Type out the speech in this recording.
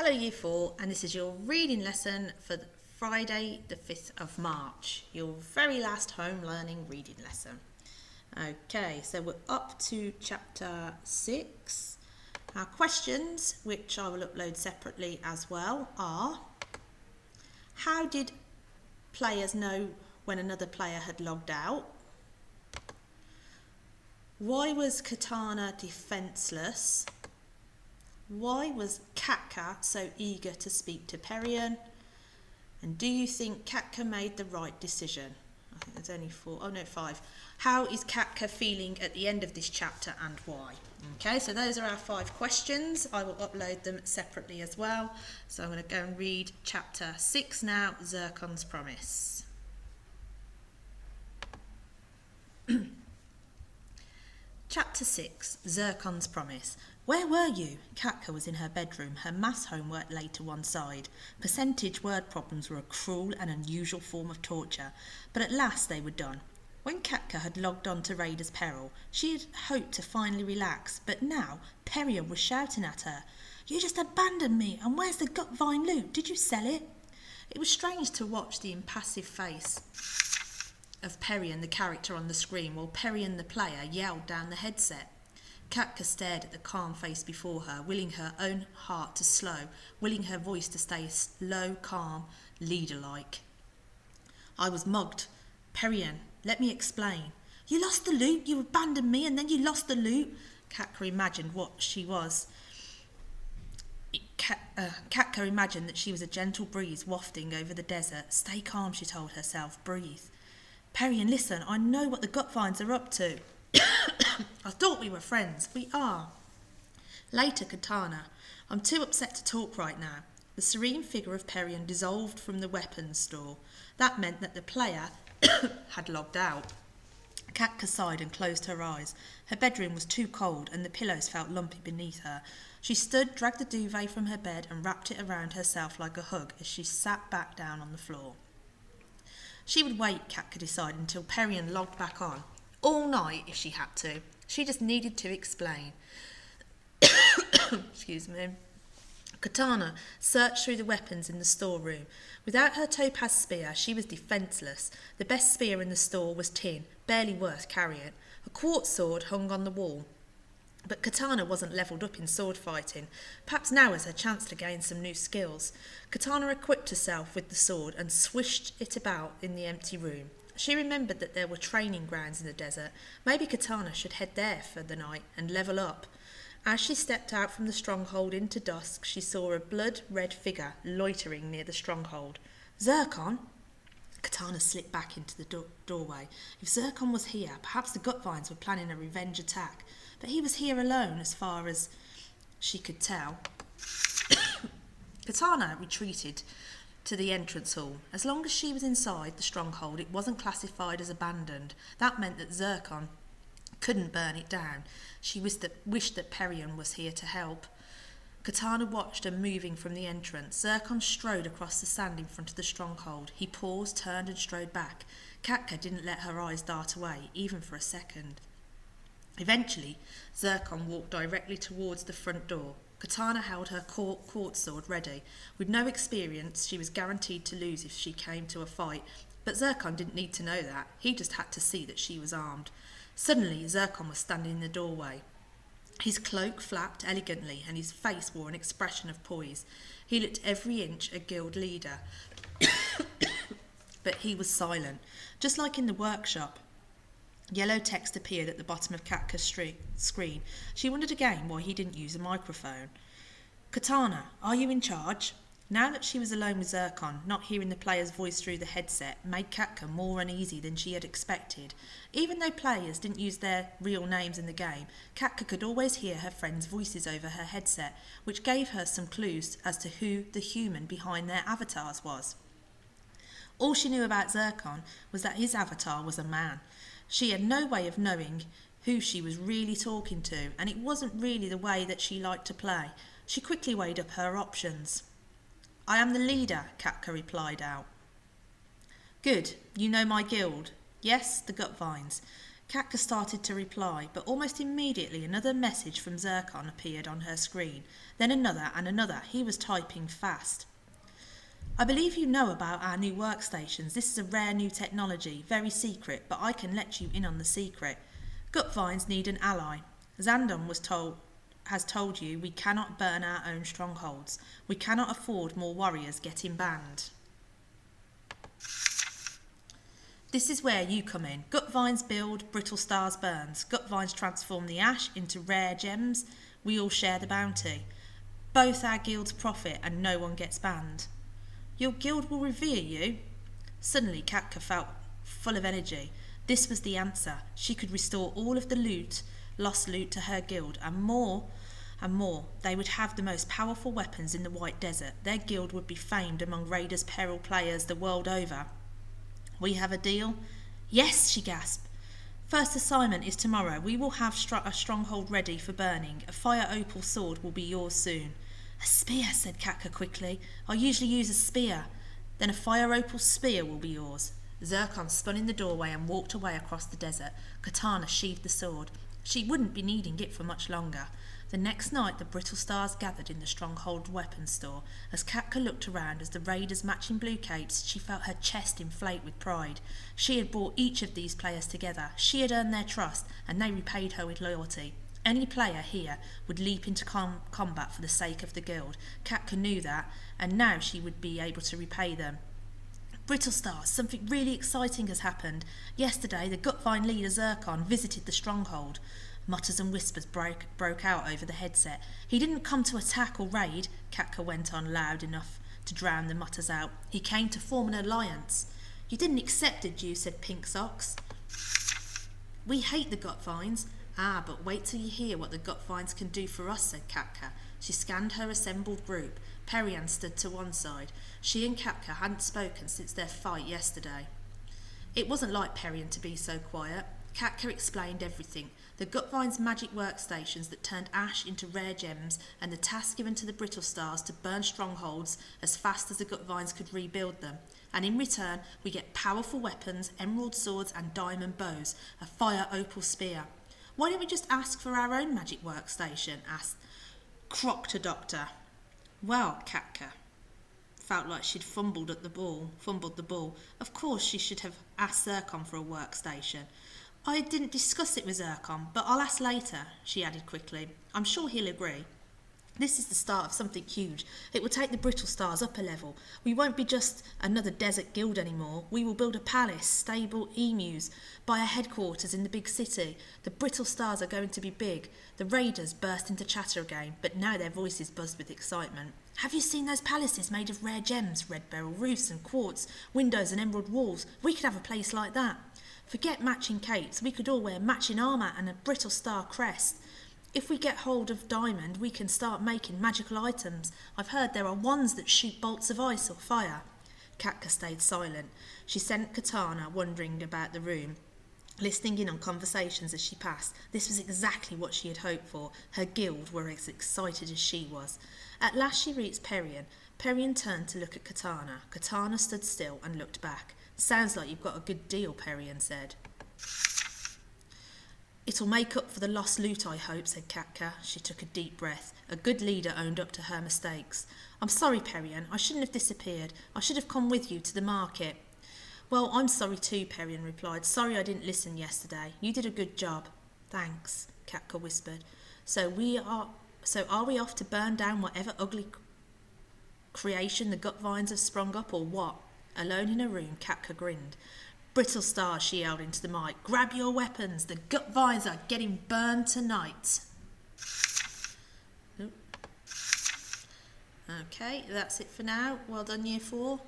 Hello Year 4, and this is your reading lesson for Friday the 5th of March, your very last home learning reading lesson. Okay, so we're up to chapter 6. Our questions, which I will upload separately as well, are: how did players know when another player had logged out? Why was Katana defenceless? Why was Katka so eager to speak to Perian? And do you think Katka made the right decision? I think there's only 5. How is Katka feeling at the end of this chapter and why? Okay, so those are our 5 questions. I will upload them separately as well. So I'm going to go and read chapter 6 now, Zircon's Promise. Chapter 6, Zircon's Promise. Where were you? Katka was in her bedroom, her maths homework laid to one side. Percentage word problems were a cruel and unusual form of torture, but at last they were done. When Katka had logged on to Raider's Peril, she had hoped to finally relax, but now Perian was shouting at her. You just abandoned me, and where's the gut vine loot? Did you sell it? It was strange to watch the impassive face of Perian, the character on the screen, while Perian, the player, yelled down the headset. Katka stared at the calm face before her, willing her own heart to slow, willing her voice to stay low, calm, leader-like. I was mugged. Perian, let me explain. You lost the loot, you abandoned me, and then you lost the loot. Katka imagined what she was. Katka imagined that she was a gentle breeze wafting over the desert. Stay calm, she told herself. Breathe. Perian, listen, I know what the gut vines are up to. I thought we were friends. We are. Later, Katana. I'm too upset to talk right now. The serene figure of Perian dissolved from the weapons store. That meant that the player had logged out. Katka sighed and closed her eyes. Her bedroom was too cold and the pillows felt lumpy beneath her. She stood, dragged the duvet from her bed and wrapped it around herself like a hug as she sat back down on the floor. She would wait, Katka decided, until Perian logged back on. All night, if she had to. She just needed to explain. Excuse me. Katana searched through the weapons in the storeroom. Without her topaz spear, she was defenceless. The best spear in the store was tin, barely worth carrying. A quartz sword hung on the wall. But Katana wasn't levelled up in sword fighting. Perhaps now was her chance to gain some new skills. Katana equipped herself with the sword and swished it about in the empty room. She remembered that there were training grounds in the desert. Maybe Katana should head there for the night and level up. As she stepped out from the stronghold into dusk, she saw a blood-red figure loitering near the stronghold. Zircon? Katana slipped back into the doorway. If Zircon was here, perhaps the gut vines were planning a revenge attack. But he was here alone, as far as she could tell. Katana retreated to the entrance hall. As long as she was inside the stronghold, it wasn't classified as abandoned. That meant that Zircon couldn't burn it down. She wished that Perian was here to help. Katana watched her moving from the entrance. Zircon strode across the sand in front of the stronghold. He paused, turned and strode back. Katka didn't let her eyes dart away, even for a second. Eventually, Zircon walked directly towards the front door. Katana held her quartz sword ready. With no experience, she was guaranteed to lose if she came to a fight, but Zircon didn't need to know that. He just had to see that she was armed. Suddenly, Zircon was standing in the doorway. His cloak flapped elegantly and his face wore an expression of poise. He looked every inch a guild leader. But he was silent, just like in the workshop. Yellow text appeared at the bottom of Katka's screen. She wondered again why he didn't use a microphone. Katana, are you in charge? Now that she was alone with Zircon, not hearing the player's voice through the headset made Katka more uneasy than she had expected. Even though players didn't use their real names in the game, Katka could always hear her friends' voices over her headset, which gave her some clues as to who the human behind their avatars was. All she knew about Zircon was that his avatar was a man. She had no way of knowing who she was really talking to, and it wasn't really the way that she liked to play. She quickly weighed up her options. I am the leader, Katka replied out. Good, you know my guild. Yes, the gut vines. Katka started to reply, but almost immediately another message from Zircon appeared on her screen. Then another and another. He was typing fast. I believe you know about our new workstations. This is a rare new technology, very secret, but I can let you in on the secret. Gut vines need an ally. Zandon has told you we cannot burn our own strongholds. We cannot afford more warriors getting banned. This is where you come in. Gut vines build, brittle stars burns. Gut vines transform the ash into rare gems. We all share the bounty. Both our guilds profit and no one gets banned. Your guild will revere you. Suddenly Katka felt full of energy. This was the answer. She could restore all of the lost loot to her guild, and more. They would have the most powerful weapons in the White Desert. Their guild would be famed among Raiders' Peril players the world over. We have a deal? Yes, she gasped. First assignment is tomorrow. We will have a stronghold ready for burning. A fire opal sword will be yours soon. A spear, said Katka quickly. I usually use a spear. Then a fire opal spear will be yours. Zircon spun in the doorway and walked away across the desert. Katana sheathed the sword. She wouldn't be needing it for much longer. The next night the brittle stars gathered in the stronghold weapons store. As Katka looked around as the raiders matching blue capes, she felt her chest inflate with pride. She had brought each of these players together. She had earned their trust, and they repaid her with loyalty. Any player here would leap into combat for the sake of the guild. Katka knew that, and now she would be able to repay them. Brittle Stars, something really exciting has happened. Yesterday, the Gutvine leader Zircon visited the stronghold. Mutters and whispers broke out over the headset. He didn't come to attack or raid, Katka went on loud enough to drown the mutters out. He came to form an alliance. You didn't accept, did you? Said Pink Socks. We hate the Gutvines. Ah, but wait till you hear what the Gutvines can do for us, said Katka. She scanned her assembled group. Perian stood to one side. She and Katka hadn't spoken since their fight yesterday. It wasn't like Perian to be so quiet. Katka explained everything. The Gutvines' magic workstations that turned ash into rare gems, and the task given to the Brittle Stars to burn strongholds as fast as the Gutvines could rebuild them. And in return, we get powerful weapons, emerald swords and diamond bows, a fire opal spear. Why don't we just ask for our own magic workstation? Asked Croctodoctor. Well, Katka felt like she'd fumbled the ball. Of course she should have asked Zircon for a workstation. I didn't discuss it with Zircon, but I'll ask later, she added quickly. I'm sure he'll agree. This is the start of something huge. It will take the Brittle Stars up a level. We won't be just another desert guild anymore. We will build a palace, stable emus, buy a headquarters in the big city. The Brittle Stars are going to be big. The raiders burst into chatter again, but now their voices buzzed with excitement. Have you seen those palaces made of rare gems, red beryl roofs and quartz, windows and emerald walls? We could have a place like that. Forget matching capes. We could all wear matching armour and a Brittle Star crest. If we get hold of diamond, we can start making magical items. I've heard there are wands that shoot bolts of ice or fire. Katka stayed silent. She sent Katana wandering about the room, listening in on conversations as she passed. This was exactly what she had hoped for. Her guild were as excited as she was. At last she reached Perian. Perian turned to look at Katana. Katana stood still and looked back. Sounds like you've got a good deal, Perian said. It'll make up for the lost loot, I hope, said Katka. She took a deep breath. A good leader owned up to her mistakes. I'm sorry, Perian. I shouldn't have disappeared. I should have come with you to the market. Well, I'm sorry too, Perian replied. Sorry I didn't listen yesterday. You did a good job. Thanks, Katka whispered. So are we off to burn down whatever ugly creation the Gutvines have sprung up, or what? Alone in a room, Katka grinned. Brittle Stars, she yelled into the mic. Grab your weapons. The Gutvines are getting burned tonight. Okay, that's it for now. Well done, Year 4.